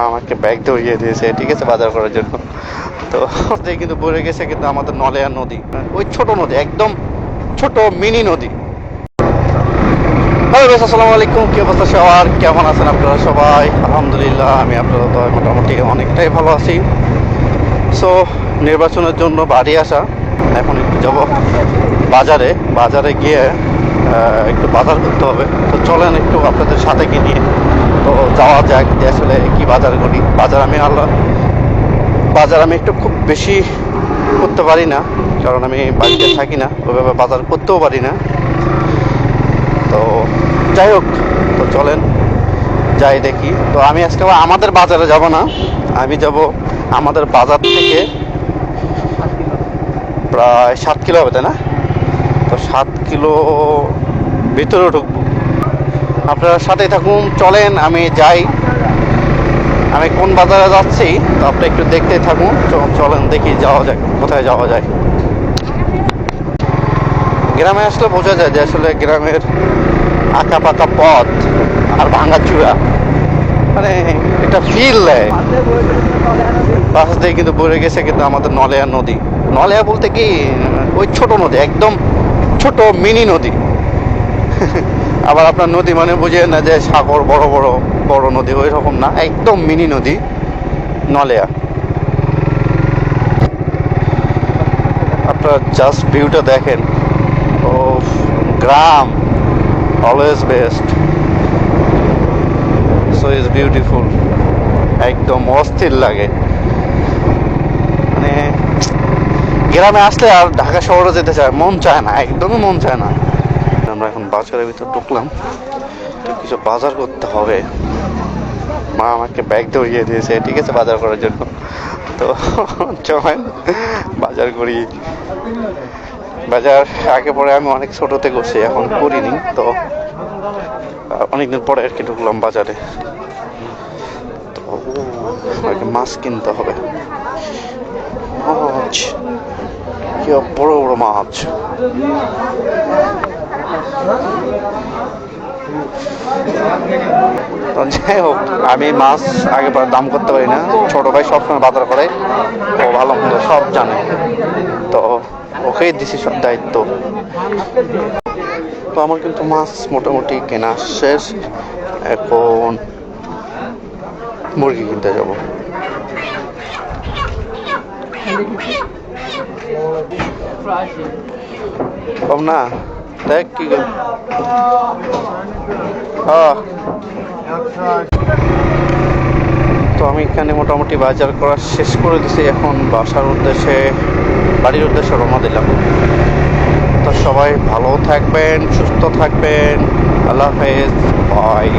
আমাকে ব্যাগ ধরিয়ে দিয়েছে, ঠিক আছে, বাজার করার জন্য। তো কিন্তু পড়ে গেছে কিন্তু আমাদের নলেয়া নদী, ওই ছোট নদী, একদম ছোট মিনি নদী। হ্যালো বেশ, আসসালামু আলাইকুম। কি অবস্থা সবার, কেমন আছেন আপনারা সবাই? আলহামদুলিল্লাহ, আমি আপনারা তো মোটামুটি অনেকটাই ভালো আছি। সো নির্বাচনের জন্য বাড়ি আসা, এখন একটু যাব বাজারে। বাজারে গিয়ে একটু বাজার করতে হবে। তো চলেন একটু আপনাদের সাথে কি নিয়ে তো যাওয়া যাক যে আসলে কি বাজার করি। বাজার আমি একটু খুব বেশি করতে পারি না, কারণ আমি বাড়িতে থাকি না, ওইভাবে বাজার করতেও পারি না। তো যাই হোক, তো চলেন যাই দেখি। তো আমি আজকে আমাদের বাজারে যাব না, আমি যাব আমাদের বাজার থেকে প্রায় 7 কিলো হবে, তাই না? তো 7 কিলো ভিতরে ঢুকবো। আপনারা সাথে থাকুন, চলেন আমি যাই। আমি কোন বাজারে যাচ্ছি তো আপনি একটু দেখতে থাকুন। চলেন দেখি যাওয়া যায়, কোথায় যাওয়া যায়। গ্রামে আসলে বোঝা যায় যে আসলে গ্রামের আঁকা পাকা পথ আর ভাঙা চূড়া, মানে এটা ফিল দেয়। পাশ দিয়ে কিন্তু বয়ে গেছে কিন্তু আমাদের নলেয়া নদী। নলেয়া বলতে কি, ওই ছোট নদী, একদম ছোট মিনি নদী। আবার আপনার নদী মানে বুঝেন না যে সাগর, বড় বড় বড় নদী, ওই রকম না, একদম মিনি নদী নলেয়া। আপনারা জাস্ট ভিউটা দেখেন। ও, গ্রাম always best, so is beautiful, একদম অস্থির লাগে। মানে গ্রামে আসলে আর ঢাকা শহরে যেতে চায় মন চায় না, একদমই মন চায় না। আমরা এখন বাজারের ভিতর ঢুকলাম, তো কিছু বাজার করতে হবে। মা আমাকে ব্যাগ ধরিয়ে দিয়েছে, ঠিক আছে, বাজার করার জন্য। তো চলেন বাজার করি। বাজার আগে পরে আমি অনেক ছোটতে করছি, এখন করিনি। তো অনেকদিন পরে আর কি ঢুকলাম বাজারে। তো আগে মাছ কিনতে হবে। মাছ, কি বড় বড় মাছ। যাই হোক, আমি মাছ আগে পরে দাম করতে পারি না। ছোট ভাই সবসময় বাজার করে, ও ভালো মন্দ সব জানে, তো ওকেই দিছি সব দায়িত্ব। তো আমার কিন্তু মাছ মোটামুটি কেনা শেষ, এখন মুরগি কিনতে যাব। কম না, দেখ কি তো আমি এখানে মোটামুটি বাজার করা শেষ করে দিছি। এখন বাসার উদ্দেশ্যে, বাড়ির উদ্দেশ্যে রওনা দিলাম। তো সবাই ভালো থাকবেন, সুস্থ থাকবেন, আল্লাহ হাফেজ, বাই।